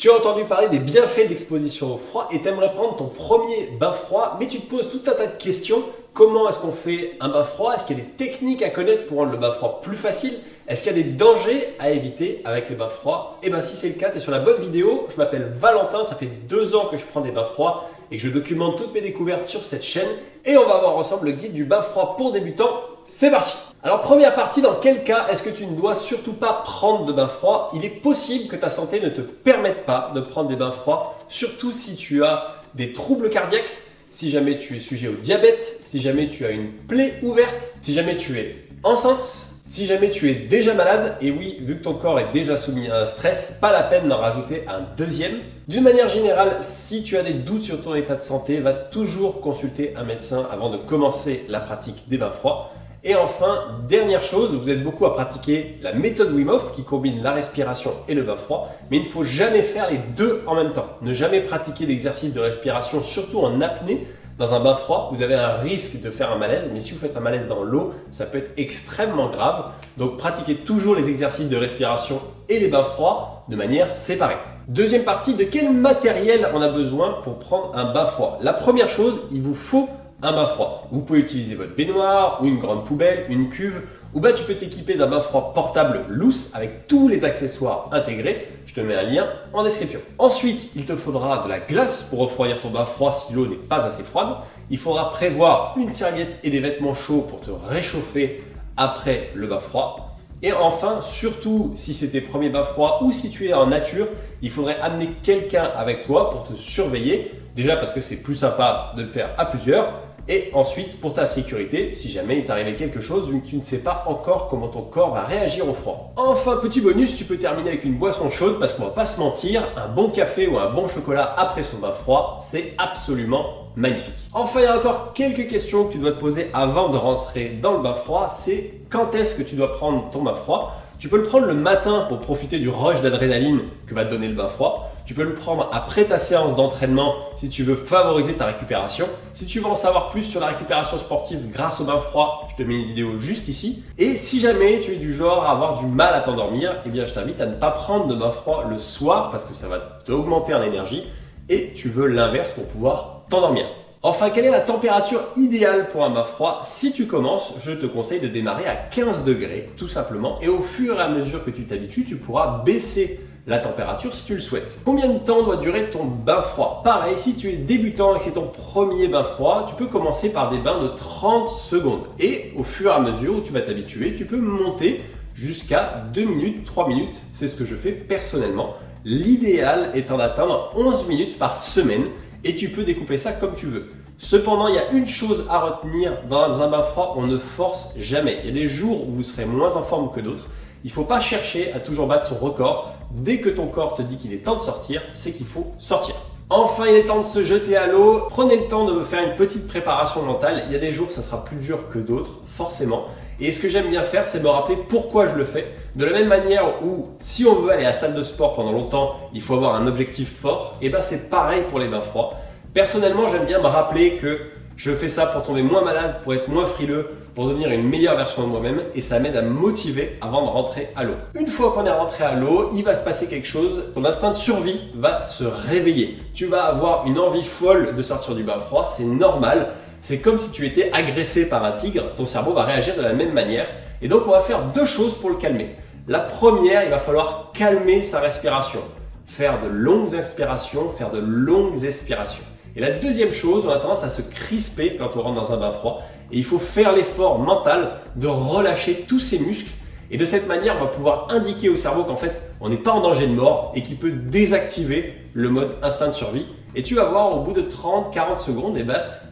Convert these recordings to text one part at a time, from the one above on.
Tu as entendu parler des bienfaits de l'exposition au froid et t'aimerais prendre ton premier bain froid, mais tu te poses tout un tas de questions. Comment est-ce qu'on fait un bain froid? Est-ce qu'il y a des techniques à connaître pour rendre le bain froid plus facile? Est-ce qu'il y a des dangers à éviter avec les bains froids? Et bien si c'est le cas, tu es sur la bonne vidéo. Je m'appelle Valentin, ça fait 2 ans que je prends des bains froids et que je documente toutes mes découvertes sur cette chaîne. Et on va voir ensemble le guide du bain froid pour débutants. C'est parti! Alors première partie, dans quel cas est-ce que tu ne dois surtout pas prendre de bain froid? Il est possible que ta santé ne te permette pas de prendre des bains froids, surtout si tu as des troubles cardiaques, si jamais tu es sujet au diabète, si jamais tu as une plaie ouverte, si jamais tu es enceinte, si jamais tu es déjà malade, et oui, vu que ton corps est déjà soumis à un stress, pas la peine d'en rajouter un deuxième. D'une manière générale, si tu as des doutes sur ton état de santé, va toujours consulter un médecin avant de commencer la pratique des bains froids. Et enfin, dernière chose, vous êtes beaucoup à pratiquer la méthode Wim Hof qui combine la respiration et le bain froid, mais il ne faut jamais faire les deux en même temps. Ne jamais pratiquer d'exercice de respiration, surtout en apnée, dans un bain froid. Vous avez un risque de faire un malaise, mais si vous faites un malaise dans l'eau, ça peut être extrêmement grave. Donc pratiquez toujours les exercices de respiration et les bains froids de manière séparée. Deuxième partie, de quel matériel on a besoin pour prendre un bain froid? La première chose, il vous faut un bain froid. Vous pouvez utiliser votre baignoire ou une grande poubelle, une cuve, ou tu peux t'équiper d'un bain froid portable loose avec tous les accessoires intégrés. Je te mets un lien en description. Ensuite, il te faudra de la glace pour refroidir ton bain froid si l'eau n'est pas assez froide. Il faudra prévoir une serviette et des vêtements chauds pour te réchauffer après le bain froid. Et enfin, surtout si c'est tes premiers bains froids ou si tu es en nature, il faudrait amener quelqu'un avec toi pour te surveiller. Déjà parce que c'est plus sympa de le faire à plusieurs. Et ensuite, pour ta sécurité, si jamais il t'arrivait quelque chose, vu que tu ne sais pas encore comment ton corps va réagir au froid. Enfin, petit bonus, tu peux terminer avec une boisson chaude parce qu'on va pas se mentir, un bon café ou un bon chocolat après son bain froid, c'est absolument magnifique. Enfin, il y a encore quelques questions que tu dois te poser avant de rentrer dans le bain froid, c'est quand est-ce que tu dois prendre ton bain froid? Tu peux le prendre le matin pour profiter du rush d'adrénaline que va te donner le bain froid. Tu peux le prendre après ta séance d'entraînement si tu veux favoriser ta récupération. Si tu veux en savoir plus sur la récupération sportive grâce au bain froid, je te mets une vidéo juste ici. Et si jamais tu es du genre à avoir du mal à t'endormir, eh bien je t'invite à ne pas prendre de bain froid le soir parce que ça va t'augmenter en énergie et tu veux l'inverse pour pouvoir t'endormir. Enfin, quelle est la température idéale pour un bain froid? Si tu commences, je te conseille de démarrer à 15 degrés, tout simplement. Et au fur et à mesure que tu t'habitues, tu pourras baisser la température si tu le souhaites. Combien de temps doit durer ton bain froid? Pareil, si tu es débutant et que c'est ton premier bain froid, tu peux commencer par des bains de 30 secondes. Et au fur et à mesure où tu vas t'habituer, tu peux monter jusqu'à 2 minutes, 3 minutes. C'est ce que je fais personnellement. L'idéal étant d'atteindre 11 minutes par semaine. Et tu peux découper ça comme tu veux. Cependant, il y a une chose à retenir dans un bain froid, on ne force jamais. Il y a des jours où vous serez moins en forme que d'autres. Il ne faut pas chercher à toujours battre son record. Dès que ton corps te dit qu'il est temps de sortir, c'est qu'il faut sortir. Enfin, il est temps de se jeter à l'eau. Prenez le temps de faire une petite préparation mentale. Il y a des jours, ça sera plus dur que d'autres, forcément. Et ce que j'aime bien faire, c'est me rappeler pourquoi je le fais. De la même manière où, si on veut aller à la salle de sport pendant longtemps, il faut avoir un objectif fort, et ben c'est pareil pour les bains froids. Personnellement, j'aime bien me rappeler que je fais ça pour tomber moins malade, pour être moins frileux, pour devenir une meilleure version de moi-même, et ça m'aide à me motiver avant de rentrer à l'eau. Une fois qu'on est rentré à l'eau, il va se passer quelque chose, ton instinct de survie va se réveiller. Tu vas avoir une envie folle de sortir du bain froid, c'est normal. C'est comme si tu étais agressé par un tigre, ton cerveau va réagir de la même manière. Et donc on va faire 2 choses pour le calmer. La première, il va falloir calmer sa respiration. Faire de longues inspirations, faire de longues expirations. Et la deuxième chose, on a tendance à se crisper quand on rentre dans un bain froid. Et il faut faire l'effort mental de relâcher tous ses muscles. Et de cette manière, on va pouvoir indiquer au cerveau qu'en fait, on n'est pas en danger de mort et qu'il peut désactiver le mode instinct de survie. Et tu vas voir, au bout de 30-40 secondes,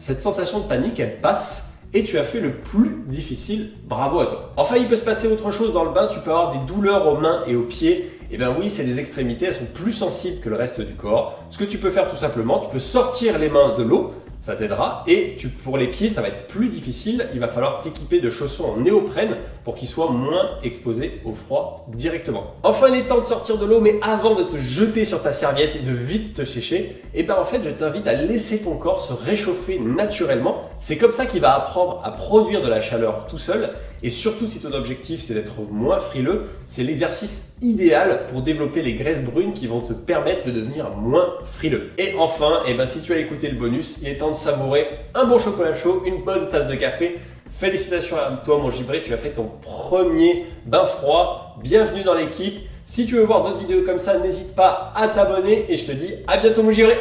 cette sensation de panique, elle passe et tu as fait le plus difficile. Bravo à toi. Enfin, il peut se passer autre chose dans le bain. Tu peux avoir des douleurs aux mains et aux pieds. Et bien oui, c'est des extrémités, elles sont plus sensibles que le reste du corps. Ce que tu peux faire tout simplement, tu peux sortir les mains de l'eau. Ça t'aidera et pour les pieds ça va être plus difficile, il va falloir t'équiper de chaussons en néoprène pour qu'ils soient moins exposés au froid directement. Enfin il est temps de sortir de l'eau mais avant de te jeter sur ta serviette et de vite te sécher, en fait je t'invite à laisser ton corps se réchauffer naturellement. C'est comme ça qu'il va apprendre à produire de la chaleur tout seul Et surtout, si ton objectif c'est d'être moins frileux, c'est l'exercice idéal pour développer les graisses brunes qui vont te permettre de devenir moins frileux. Et enfin, si tu as écouté le bonus, il est temps de savourer un bon chocolat chaud, une bonne tasse de café. Félicitations à toi mon givré, tu as fait ton premier bain froid. Bienvenue dans l'équipe. Si tu veux voir d'autres vidéos comme ça, n'hésite pas à t'abonner et je te dis à bientôt mon givré.